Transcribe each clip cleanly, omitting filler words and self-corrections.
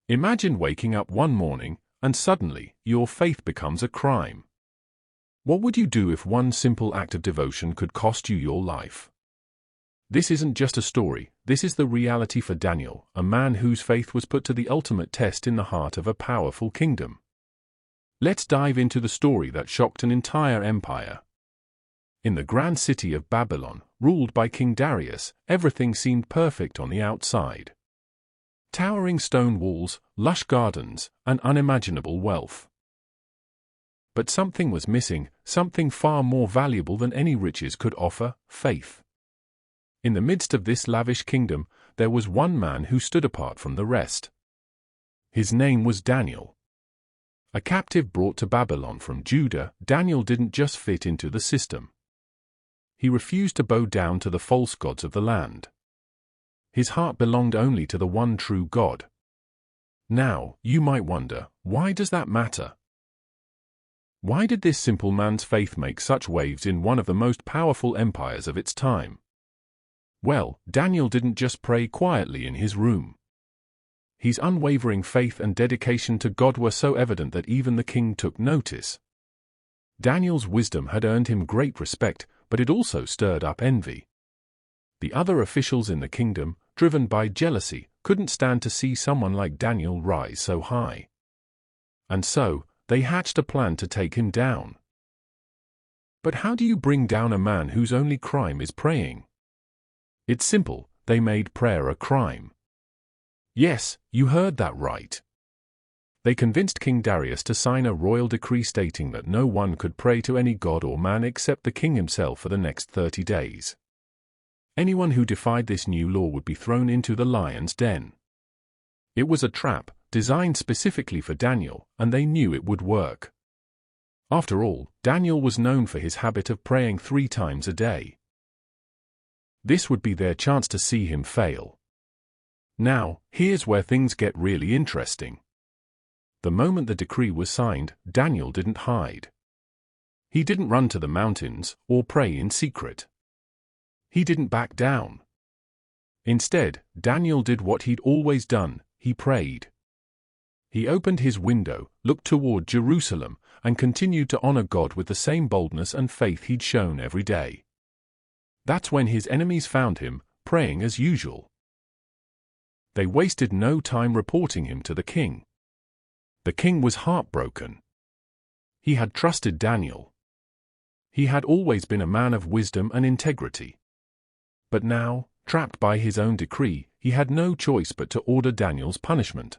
Imagine waking up one morning and suddenly your faith becomes a crime. What would you do if one simple act of devotion could cost you your life? This isn't just a story, this is the reality for Daniel, a man whose faith was put to the ultimate test in the heart of a powerful kingdom. Let's dive into the story that shocked an entire empire. In the grand city of Babylon, ruled by King Darius, everything seemed perfect on the outside. Towering stone walls, lush gardens, and unimaginable wealth. But something was missing, something far more valuable than any riches could offer: faith. In the midst of this lavish kingdom, there was one man who stood apart from the rest. His name was Daniel. A captive brought to Babylon from Judah, Daniel didn't just fit into the system. He refused to bow down to the false gods of the land. His heart belonged only to the one true God. Now, you might wonder, why does that matter? Why did this simple man's faith make such waves in one of the most powerful empires of its time? Well, Daniel didn't just pray quietly in his room. His unwavering faith and dedication to God were so evident that even the king took notice. Daniel's wisdom had earned him great respect, but it also stirred up envy. The other officials in the kingdom, driven by jealousy, couldn't stand to see someone like Daniel rise so high. And so, they hatched a plan to take him down. But how do you bring down a man whose only crime is praying? It's simple, they made prayer a crime. Yes, you heard that right. They convinced King Darius to sign a royal decree stating that no one could pray to any god or man except the king himself for the next 30 days. Anyone who defied this new law would be thrown into the lion's den. It was a trap, designed specifically for Daniel, and they knew it would work. After all, Daniel was known for his habit of praying 3 times a day. This would be their chance to see him fail. Now, here's where things get really interesting. The moment the decree was signed, Daniel didn't hide. He didn't run to the mountains or pray in secret. He didn't back down. Instead, Daniel did what he'd always done: he prayed. He opened his window, looked toward Jerusalem, and continued to honor God with the same boldness and faith he'd shown every day. That's when his enemies found him, praying as usual. They wasted no time reporting him to the king. The king was heartbroken. He had trusted Daniel. He had always been a man of wisdom and integrity. But now, trapped by his own decree, he had no choice but to order Daniel's punishment.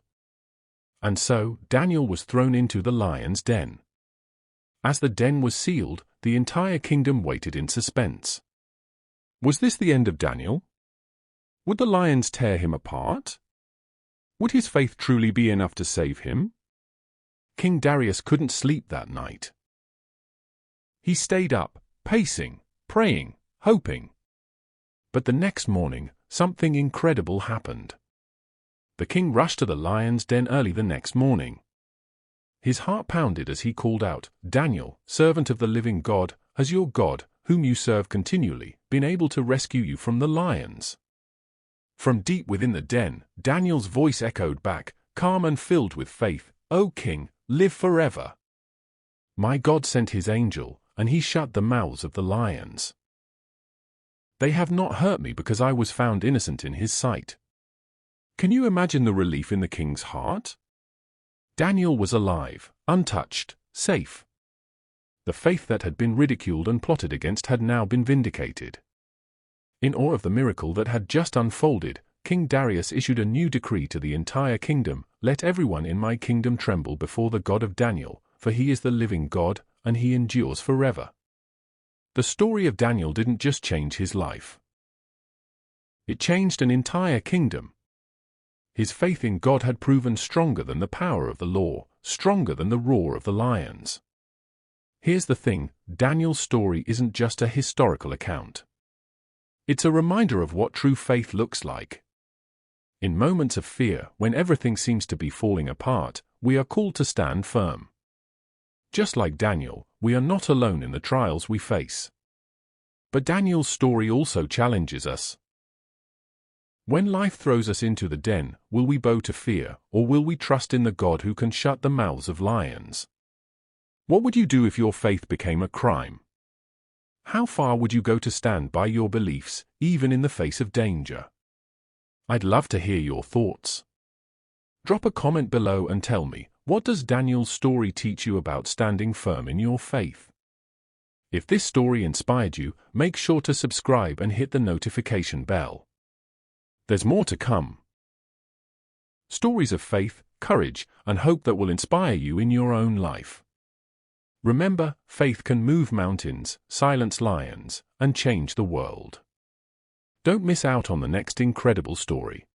And so, Daniel was thrown into the lion's den. As the den was sealed, the entire kingdom waited in suspense. Was this the end of Daniel? Would the lions tear him apart? Would his faith truly be enough to save him? King Darius couldn't sleep that night. He stayed up, pacing, praying, hoping. But the next morning, something incredible happened. The king rushed to the lion's den early the next morning. His heart pounded as he called out, "Daniel, servant of the living God, has your God, whom you serve continually, been able to rescue you from the lions?" From deep within the den, Daniel's voice echoed back, calm and filled with faith, "O king, live forever. My God sent his angel, and he shut the mouths of the lions. They have not hurt me because I was found innocent in his sight." Can you imagine the relief in the king's heart? Daniel was alive, untouched, safe. The faith that had been ridiculed and plotted against had now been vindicated. In awe of the miracle that had just unfolded, King Darius issued a new decree to the entire kingdom: "Let everyone in my kingdom tremble before the God of Daniel, for he is the living God, and he endures forever." The story of Daniel didn't just change his life. It changed an entire kingdom. His faith in God had proven stronger than the power of the law, stronger than the roar of the lions. Here's the thing, Daniel's story isn't just a historical account. It's a reminder of what true faith looks like. In moments of fear, when everything seems to be falling apart, we are called to stand firm. Just like Daniel, we are not alone in the trials we face. But Daniel's story also challenges us. When life throws us into the den, will we bow to fear, or will we trust in the God who can shut the mouths of lions? What would you do if your faith became a crime? How far would you go to stand by your beliefs, even in the face of danger? I'd love to hear your thoughts. Drop a comment below and tell me, what does Daniel's story teach you about standing firm in your faith? If this story inspired you, make sure to subscribe and hit the notification bell. There's more to come. Stories of faith, courage, and hope that will inspire you in your own life. Remember, faith can move mountains, silence lions, and change the world. Don't miss out on the next incredible story.